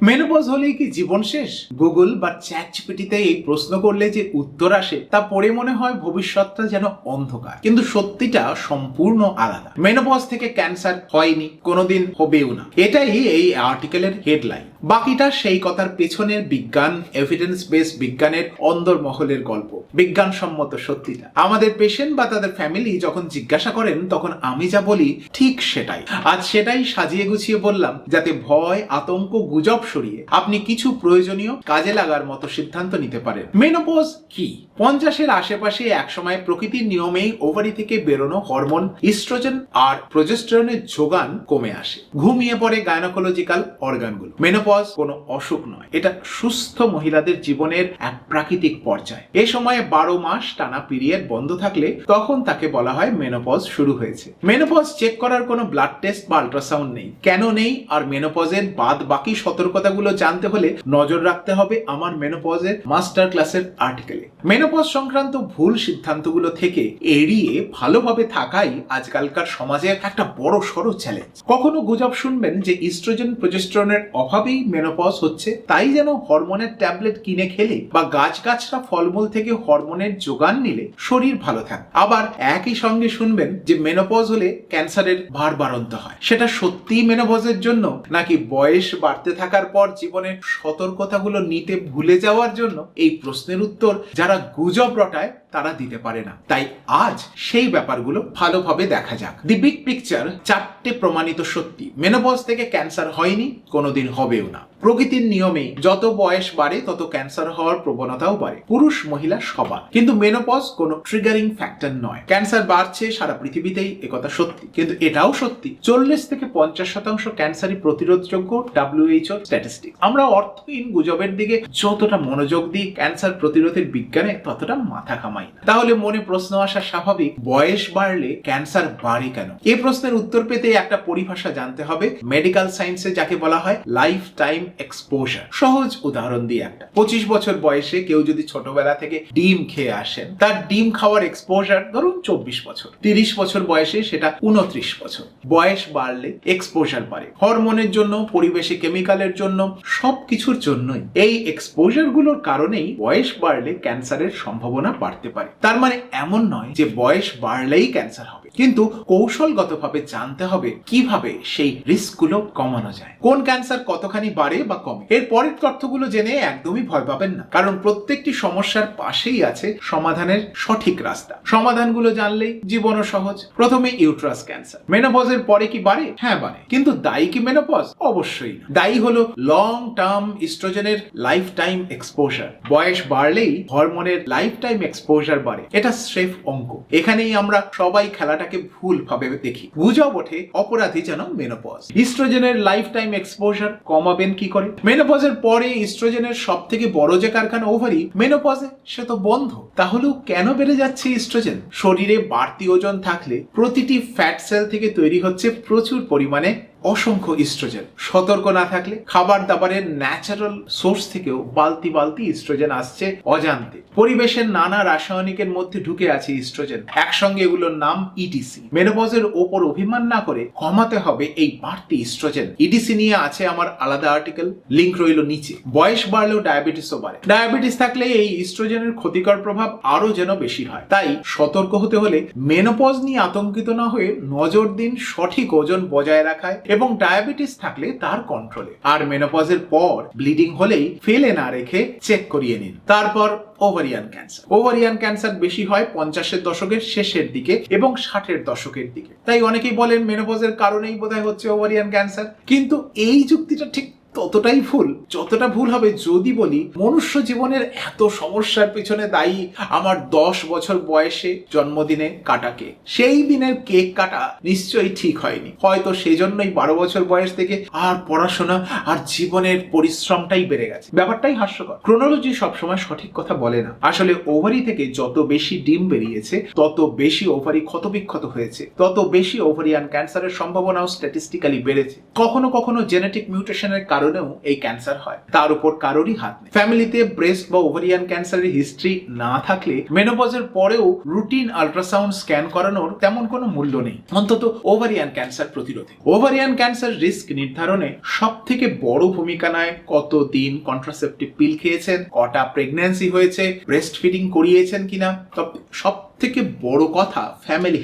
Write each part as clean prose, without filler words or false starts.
Menopause হলেই কি জীবন শেষ? গুগল বা চ্যাটজিপিটিতে এই প্রশ্ন করলে যে উত্তর আসে তা পড়ে মনে হয় ভবিষ্যৎটা যেন অন্ধকার, কিন্তু সত্যিটা সম্পূর্ণ আলাদা। মেনোপজ থেকে ক্যান্সার হয়নি, কোনোদিন হবেও না, এটাই এই আর্টিকেলের হেডলাইন। বাকিটা সেই কথার পেছনের বিজ্ঞান, এভিডেন্স বেস বিজ্ঞানের অন্দরমহলের গল্প, বিজ্ঞানসম্মত সত্যিটা। আমাদের পেশেন্ট বা তাদের ফ্যামিলি যখন জিজ্ঞাসা করেন তখন আমি যা বলি ঠিক সেটাই। আজ সেটাই সাজিয়ে গুছিয়ে বললাম, যাতে ভয়, আতঙ্ক, গুজব সরিয়ে আপনি কিছু প্রয়োজনীয় কাজে লাগার মতো সিদ্ধান্ত নিতে পারেন। মেনোপজ কি? 50-এর আশেপাশে একসময় প্রকৃতির নিয়মেই ওভারি থেকে বেরোনো হরমোন ইস্ট্রোজেন আর প্রোজেস্টেরনের যোগান কমে আসে, ঘুমিয়ে পড়ে গাইনোকোলজিক্যাল অর্গানগুলো। মেনোপজ কোনো অসুখ নয়, এটা সুস্থ মহিলাদের জীবনের এক প্রাকৃতিক পর্যায়। এ সময়ে 12 মাস টানা পিরিয়ড বন্ধ থাকলে তখন তাকে বলা হয় মেনোপজ শুরু হয়েছে। মেনোপজ চেক করার কোনো ব্লাড টেস্ট বা আল্ট্রাসাউন্ড নেই। কেন নেই আর মেনোপজের বাদ বাকি সতর্কতাগুলো জানতে হলে নজর রাখতে হবে আমার মেনোপজের মাস্টার ক্লাসের আর্টিকেলে। মেনোপজ সংক্রান্ত ভুল সিদ্ধান্তগুলো থেকে এড়িয়ে ভালোভাবে থাকাই আজকালকার সমাজের একটা বড় সড়ো চ্যালেঞ্জ। কখনো গুজব শুনবেন যে ইস্ট্রোজেন প্রোজেস্টেরনের অভাবেই মেনোপজ হচ্ছে, তাই যেন হরমোনের ট্যাবলেট কিনে খেলে বা গাছগাছরা ফলমূল থেকে হরমোনের যোগান নিলে শরীর ভালো থাকে। আবার একই সঙ্গে শুনবেন যে মেনোপজ হলে ক্যান্সারের ভার বাড়ন্ত হয়। সেটা সত্যিই মেনোপজের জন্য, নাকি বয়স বাড়তে থাকার পর জীবনের সতর্কতাগুলো নিতে ভুলে যাওয়ার জন্য? এই প্রশ্নের উত্তর যারা গুজব রটায় তারা দিতে পারে না। তাই আজ সেই ব্যাপারগুলো ভালোভাবে দেখা যাক। দি বিগ পিকচার, 4টে প্রমাণিত সত্যি। মেনোপজ থেকে ক্যান্সার হয়নি, কোনোদিন হবেও না। প্রকৃতির নিয়মে যত বয়স বাড়ে তত ক্যান্সার হওয়ার প্রবণতাও বাড়ে, পুরুষ মহিলা সবার। কিন্তু মেনোপজ কোনো ট্রিগারিং ফ্যাক্টর নয়। ক্যান্সার বাড়ছে সারা পৃথিবীতেই, একথা সত্যি, কিন্তু এটাও সত্যি 40 থেকে 50% ক্যান্সারই প্রতিরোধযোগ্য। WHO statistic. আমরা অর্থহীন গুজবের দিকে যতটা মনোযোগ দিই, ক্যান্সার প্রতিরোধের বিজ্ঞানে ততটা মাথা কামাই। তাহলে মনে প্রশ্ন আসা স্বাভাবিক, বয়স বাড়লে ক্যান্সার বাড়ে কেন? এই প্রশ্নের উত্তর পেতে একটা পরিভাষা জানতে হবে মেডিকেল সায়েন্সে, যাকে বলা হয় লাইফ টাইম এক্সপোজার। সহজ উদাহরণ দিয়ে একটা, 25 বছর বয়সে কেউ যদি ছোটবেলা থেকে ডিম খেয়ে আসেন, তার ডিম খাওয়ার এক্সপোজার ধরুন 24 বছর। 30 বছর বয়সে সেটা 29 বছর। বয়স বাড়লে এক্সপোজার বাড়ে, হরমোনের জন্য, পরিবেশে কেমিক্যালের জন্য, সবকিছুর জন্যই। এই এক্সপোজার গুলোর কারণেই বয়স বাড়লে ক্যান্সারের সম্ভাবনা বাড়তে পারে। তার মানে এমন নয় যে বয়স বাড়লেই ক্যান্সার হবে, কিন্তু কৌশলগতভাবে জানতে হবে কিভাবে সেই রিস্কগুলো কমানো যায়। কোন ক্যান্সার কতখানি বাড়ে বা কমে, এর পরের তথ্যগুলো জেনে একদমই ভয় পাবেন না, কারণ প্রত্যেকটি সমস্যার পাশেই আছে সমাধানের সঠিক রাস্তা। সমাধানগুলো জানলেই জীবনও সহজ। প্রথমে ইউট্রাস ক্যান্সার। মেনোপজের পরে কি বাড়ে? হ্যাঁ বাড়ে, কিন্তু দায়ী কি মেনোপজ? অবশ্যই না। দায়ী হলো লং টার্ম ইস্ট্রোজেনের লাইফ টাইম এক্সপোজার। বয়স বাড়লেই হরমোনের লাইফ টাইম এক্সপোজার বাড়ে, এটা স্রেফ অঙ্ক। এখানেই আমরা সবাই খেলাটাকে ভুল ভাবে দেখি। গুজব ওঠে অপরাধী যেন মেনোপজ। ইস্ট্রোজেনের লাইফ টাইম এক্সপোজার কমাবেন কি করে? মেনোপজের পরে ইস্ট্রোজেনের সব থেকে বড় যে কারখানা ওভারি, মেনোপজে সে তো বন্ধ। তাহলেও কেন বেড়ে যাচ্ছে ইস্ট্রোজেন? শরীরে বাড়তি ওজন থাকলে প্রতিটি ফ্যাট সেল থেকে তৈরি হচ্ছে প্রচুর পরিমাণে অসংখ্য ইস্ট্রোজেন। সতর্ক না থাকলে খাবার দাবারের ন্যাচারাল সোর্স থেকেও বালতি বালতি ইস্ট্রোজেন আসছে অজান্তে। পরিবেশের নানা রাসায়নিকের মধ্যে ঢুকে আছে ইস্ট্রোজেন, একসঙ্গে এগুলোর নাম ইটিসি। মেনোপজের ওপর অভিমান না করে কমাতে হবে এই বাড়তি ইস্ট্রোজেন। ইটিসি নিয়ে আছে আমার আলাদা আর্টিকেল, লিংক রইল নিচে। বয়স বাড়লেও ডায়াবেটিসও বাড়ে। ডায়াবেটিস থাকলে এই ইস্ট্রোজেনের ক্ষতিকর প্রভাব আরো যেন বেশি হয়। তাই সতর্ক হতে হলে মেনোপজ নিয়ে আতঙ্কিত না হয়ে নজর দিন সঠিক ওজন বজায় রাখায় এবং ডায়াবেটিস থাকলে তার কন্ট্রোলে। আর মেনোপজের পর ব্লিডিং হলেই ফেলে না রেখে চেক করিয়ে নিন। তারপর ওভারিয়ান ক্যান্সার। ওভারিয়ান ক্যান্সার বেশি হয় 50-এর দশকের শেষের দিকে এবং 60-এর দশকের দিকে। তাই অনেকেই বলেন মেনোপজের কারণেই বোধহয় হচ্ছে ওভারিয়ান ক্যান্সার, কিন্তু এই যুক্তিটা ঠিক ততটাই ভুল যতটা ভুল হবে যদি বলি মনুষ্য জীবনের এত সমস্যার পিছনে দায়ী আমার 10 বছর বয়সে জন্মদিনে কাটা কেক। সেই দিনের কেক কাটা নিশ্চয়ই ঠিক হয়নি, হয়তো সেজন্যই 12 বছর বয়স থেকে আর পড়াশোনা আর জীবনের পরিশ্রমটাই বেড়ে গেছে। ব্যাপারটাই হাস্যকর। ক্রোনোলজি সবসময় সঠিক কথা বলে না। আসলে ওভারি থেকে যত বেশি ডিম বেরিয়েছে তত বেশি ওভারি ক্ষতবিক্ষত হয়েছে, তত বেশি ওভারিয়ান ক্যান্সারের সম্ভাবনাও স্ট্যাটিস্টিক্যালি বেড়েছে। কখনো কখনো জেনেটিক মিউটেশনের কারণেও এই ক্যান্সার হয় তার উপর কারোরই হাত নেই। ফ্যামিলিতে ব্রেস্ট বা ওভারিয়ান ক্যান্সারের হিস্ট্রি না থাকলে মেনোপজের পরেও রুটিন আল্ট্রাসাউন্ড স্ক্যান করানোর তেমন কোনো মূল্য নেই, অন্তত ওভারিয়ান ক্যান্সার প্রতিরোধে। ওভারিয়ান ক্যান্সার রিস্ক নির্ধারণে সব থেকে বড় ভূমিকা নেয় কতদিন কন্ট্রাসেপটিভ পিল খেয়েছেন, কটা প্রেগন্যান্সি হয়েছে, ব্রেস্ট ফিডিং করিয়েছেন কিনা। তবে সব থেকে বড় কথা ফ্যামিলি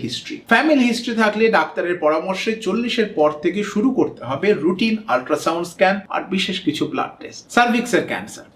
হিস্ট্রি থাকলে ডাক্তারের পরামর্শে 40-এর পর থেকে শুরু করতে হবে রুটিন আল্ট্রাসাউন্ড স্ক্যান আর বিশেষ কিছু ব্লাড টেস্ট।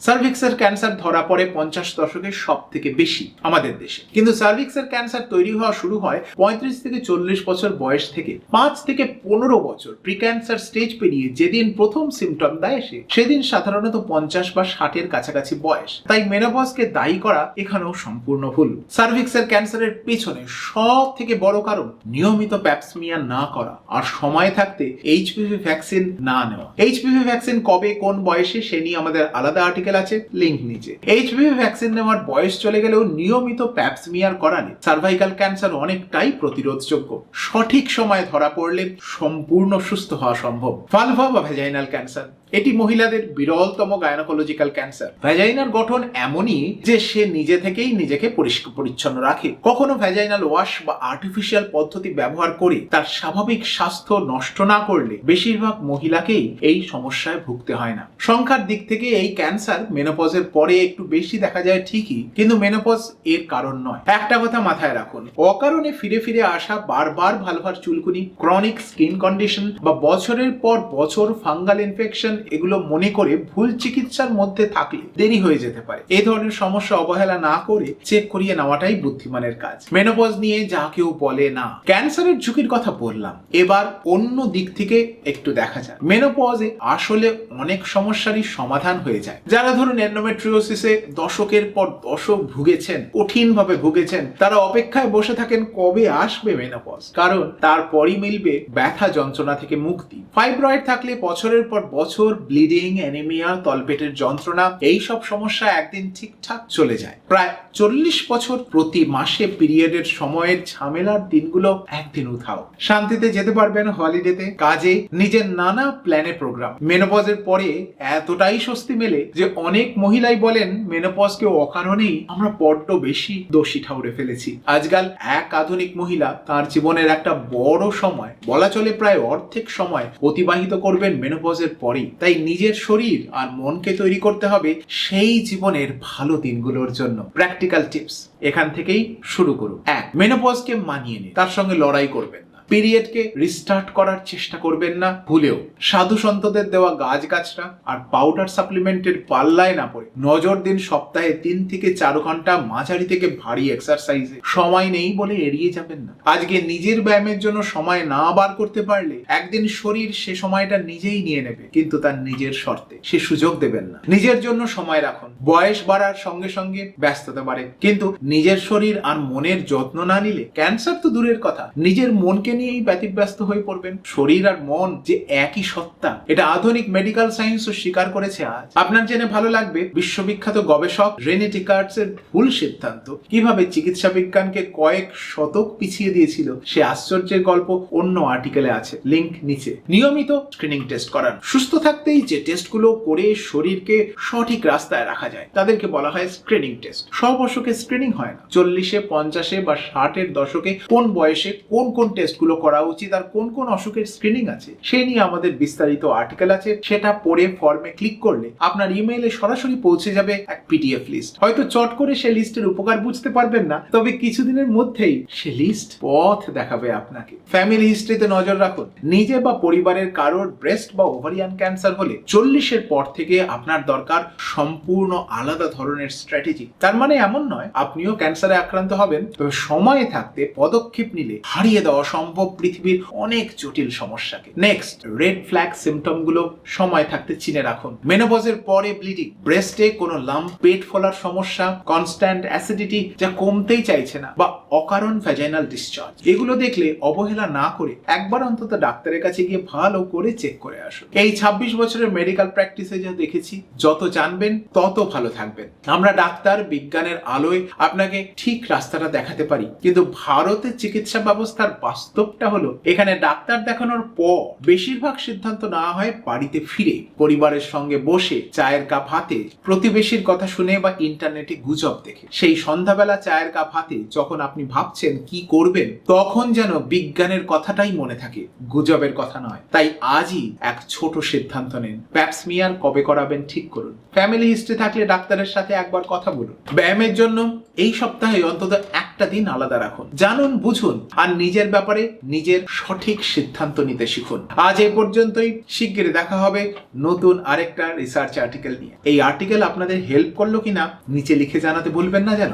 সার্ভিক্সের ক্যান্সার ধরা পড়ে 50 দশকের সব থেকে বেশি আমাদের দেশে, কিন্তু সার্ভিক্সের ক্যান্সার তৈরি হওয়া শুরু হয় 35 থেকে 40 বছর বয়স থেকে। 5 থেকে 15 বছর প্রি ক্যান্সার স্টেজ পেরিয়ে যেদিন প্রথম সিমটম দেয় সেদিন সাধারণত 50 বা 60-এর কাছাকাছি বয়স। তাই মেনোপজকে দায়ী করা এখানেও সম্পূর্ণ ভুল। সার্ভিক্সের ক্যান্সারের পেছনে সব থেকে বড় কারণ নিয়মিত প্যাপসমিয়ার না করা আর সময় থাকতে এইচপিভি ভ্যাকসিন না নেওয়া। এইচপিভি ভ্যাকসিন কবে কোন বয়সে সে নিয়ে আমাদের আলাদা আর্টিকেল আছে, লিংক নিচে। এইচপিভি ভ্যাকসিন নেওয়ার বয়স চলে গেলেও নিয়মিত প্যাপসমিয়ার করালে সার্ভাইকাল ক্যান্সার অনেকটাই প্রতিরোধযোগ্য। সঠিক সময় ধরা পড়লে সম্পূর্ণ সুস্থ হওয়া সম্ভব। ভালভা বা ভ্যাজাইনাল ক্যান্সার এটি মহিলাদের বিরলতম গায়নোকোলজিক্যাল ক্যান্সার। ভ্যাজাইনার গঠন এমনই যে সে নিজে থেকেই নিজেকে পরিষ্কার পরিচ্ছন্ন রাখে। কখনো ভ্যাজাইনাল ওয়াশ বা আর্টিফিশিয়াল পদ্ধতি ব্যবহার করে তার স্বাভাবিক স্বাস্থ্য নষ্ট না করলে বেশিরভাগ মহিলাকেই এই সমস্যায় ভুগতে হয় না। সংখ্যার দিক থেকে এই ক্যান্সার মেনোপজের পরে একটু বেশি দেখা যায় ঠিকই, কিন্তু মেনোপজ এর কারণ নয়। একটা কথা মাথায় রাখুন, অকারণে ফিরে ফিরে আসা বারবার ভালভার চুলকুনি, ক্রনিক স্কিন কন্ডিশন বা বছরের পর বছর ফাঙ্গাল ইনফেকশন এগুলো মনে করে ভুল চিকিৎসার মধ্যে থাকলে দেরি হয়ে যেতে পারে। এই ধরনের সমস্যা অবহেলা না করে চেক করিয়ে নেওয়াটাই বুদ্ধিমানের কাজ। মেনোপজ নিয়ে যা কেউ বলে না, ক্যান্সারের ঝুঁকির কথা বললাম, এবার অন্য দিক থেকে একটু দেখা যায়। মেনোপজে আসলে অনেক সমস্যারই সমাধান হয়ে যায়। যারা ধরুন এন্ডোমেট্রিওসিসে দশকের পর দশক ভুগেছেন, কঠিনভাবে ভুগেছেন, তারা অপেক্ষায় বসে থাকেন কবে আসবে মেনোপজ, কারণ তারপরই মিলবে ব্যথা যন্ত্রণা থেকে মুক্তি। ফাইব্রয়েড থাকলে বছরের পর বছর ব্লিডিং, অ্যানিমিয়া, তলপেটের যন্ত্রণা, এই সব সমস্যা একদিন ঠিকঠাক চলে যায়। প্রায় 40 বছর প্রতি মাসে পিরিয়ডের সময়ের ঝামেলার দিনগুলো একদিন উঠাও। শান্তিতে যেতে পারবেন হলিডেতে, কাজে, নিজের নানা প্ল্যানে প্রোগ্রাম। মেনোপজের পরে এতটাই স্বস্তি মেলে যে অনেক মহিলাই বলেন মেনোপজকে অকারণেই আমরা বড্ড বেশি দোষী ঠাউরে ফেলেছি। আজকাল এক আধুনিক মহিলা তার জীবনের একটা বড় সময়, বলা চলে প্রায় অর্ধেক সময় অতিবাহিত করবেন মেনোপজের পরেই। তাই নিজের শরীর আর মনকে তৈরি করতে হবে সেই জীবনের ভালো দিনগুলোর জন্য। প্র্যাকটিক্যাল টিপস এখান থেকেই শুরু করুন। 1. মেনোপজকে মানিয়ে নিন, তার সঙ্গে লড়াই করবেন না। পিরিয়ডকে রিস্টার্ট করার চেষ্টা করবেন না ভুলেও। সাধু সন্তদের দেওয়া গাছগাছরা আর পাউডার সাপ্লিমেন্টের পাল্লায় না পড়ে নজর দিন সপ্তাহে 3 থেকে 4 ঘন্টা মাঝারি থেকে ভারী এক্সারসাইজে। সময় নেই বলে এড়িয়ে যাবেন না। আজকে নিজের ব্যায়ামের জন্য সময় না বার করতে পারলে একদিন শরীর সে সময়টা নিজেই নিয়ে নেবে, কিন্তু তার নিজের শর্তে। সে সুযোগ দেবেন না। নিজের জন্য সময় রাখুন। বয়স বাড়ার সঙ্গে সঙ্গে ব্যস্ততা বাড়ে, কিন্তু নিজের শরীর আর মনের যত্ন না নিলে ক্যান্সার তো দূরের কথা, নিজের মনকে নিয়েই ব্যতিব্যস্ত হয়ে পড়বেন। শরীর আর মন যে একই সত্তা, এটা আধুনিক মেডিকেল সায়েন্সও স্বীকার করেছে আজ। আপনার জেনে ভালো লাগবে বিশ্ববিখ্যাত গবেষক রেনে ডিকার্টসের ভুল সিদ্ধান্ত কিভাবে চিকিৎসা বিজ্ঞানকে কয়েক শতক পিছিয়ে দিয়েছিল। সে আশ্চর্যের গল্প অন্য আর্টিকেলে আছে, লিংক নিচে। নিয়মিত স্ক্রিনিং টেস্ট করান। সুস্থ থাকতেই যে টেস্টগুলো করে শরীরকে সঠিক রাস্তায় রাখা যায় তাদেরকে বলা হয় স্ক্রিনিং টেস্ট। সব অসুখে স্ক্রিনিং হয় না। 40-এ, 50-এ বা 60-এর দশকে কোন বয়সে কোন কোন টেস্টগুলো করা উচিত আর কোন কোন অসুখের স্ক্রিনিং আছে সেই নিয়ে আমাদের বিস্তারিত আর্টিকেল আছে। সেটা পড়ে ফর্মে ক্লিক করলে আপনার ইমেইলে সরাসরি পৌঁছে যাবে এক পিডিএফ লিস্ট। হয়তো চট করে সে লিস্টের উপকার বুঝতে পারবেন না, তবে কিছুদিনের মধ্যেই সে লিস্ট পথ দেখাবে আপনাকে। ফ্যামিলি হিস্ট্রিতে নজর রাখুন। নিজে বা পরিবারের কারোর ব্রেস্ট বা ওভারিয়ান ক্যান্সার হলে 40-এর পর থেকে আপনার দরকার সম্পূর্ণ আলাদা ধরনের স্ট্র্যাটেজি। তার মানে এমন নয় আপনিও ক্যান্সারে আক্রান্ত হবেন, তবে সময় থাকতে পদক্ষেপ নিলে হারিয়ে দেওয়া সম্ভব পৃথিবীর অনেক জটিল সমস্যাকে। নেক্সট, রেড ফ্ল্যাগ সিম্পটম গুলো সময় থাকতে চিনে রাখুন। মেনোপজের পরে ব্লিডিং, ব্রেস্টে কোনো লাম্প, পেট ফোলার সমস্যা, কনস্ট্যান্ট অ্যাসিডিটি যা কমতেই চাইছে না, বা অকারণ ভ্যাজাইনাল ডিসচার্জ, এগুলো দেখলে অবহেলা না করে একবার অন্তত ডাক্তারের কাছে গিয়ে ভালো করে চেক করে আসুন। এই 26 বছরের মেডিকেল প্র্যাকটিসে যা দেখেছি, যত জানবেন তত ভালো থাকবেন। আমরা ডাক্তার বিজ্ঞানের আলোয় আপনাকে ঠিক রাস্তাটা দেখাতে পারি, কিন্তু ভারতের চিকিৎসা ব্যবস্থার বাস্তব বাস্তবটা হলো এখানে ডাক্তার দেখানোর পর বেশিরভাগ সিদ্ধান্ত নেওয়া হয় বাড়িতে ফিরে, পরিবারের সঙ্গে বসে, চায়ের কাপ হাতে, প্রতিবেশীর কথা শুনে বা ইন্টারনেটে গুজব দেখে। সেই সন্ধ্যাবেলা চায়ের কাপ হাতে যখন আপনি ভাবছেন কি করবেন, তখন যেন বিজ্ঞানের কথাটাই মনে থাকে, গুজবের কথা নয়। তাই আজই এক ছোট সিদ্ধান্ত নিন। প্যাপসমিয়ার কবে করাবেন ঠিক করুন। ফ্যামিলি হিস্ট্রি থাকলে ডাক্তারের সাথে একবার কথা বলুন। ব্যায়ামের জন্য এই সপ্তাহে অন্তত একটা দিন আলাদা রাখুন। জানুন, বুঝুন আর নিজের ব্যাপারে নিজের সঠিক সিদ্ধান্ত নিতে শিখুন। আজ এই পর্যন্তই। শিগগিরই দেখা হবে নতুন আরেকটা রিসার্চ আর্টিকেল নিয়ে। এই আর্টিকেল আপনাদের হেল্প করলো কিনা নিচে লিখে জানাতে ভুলবেন না যেন।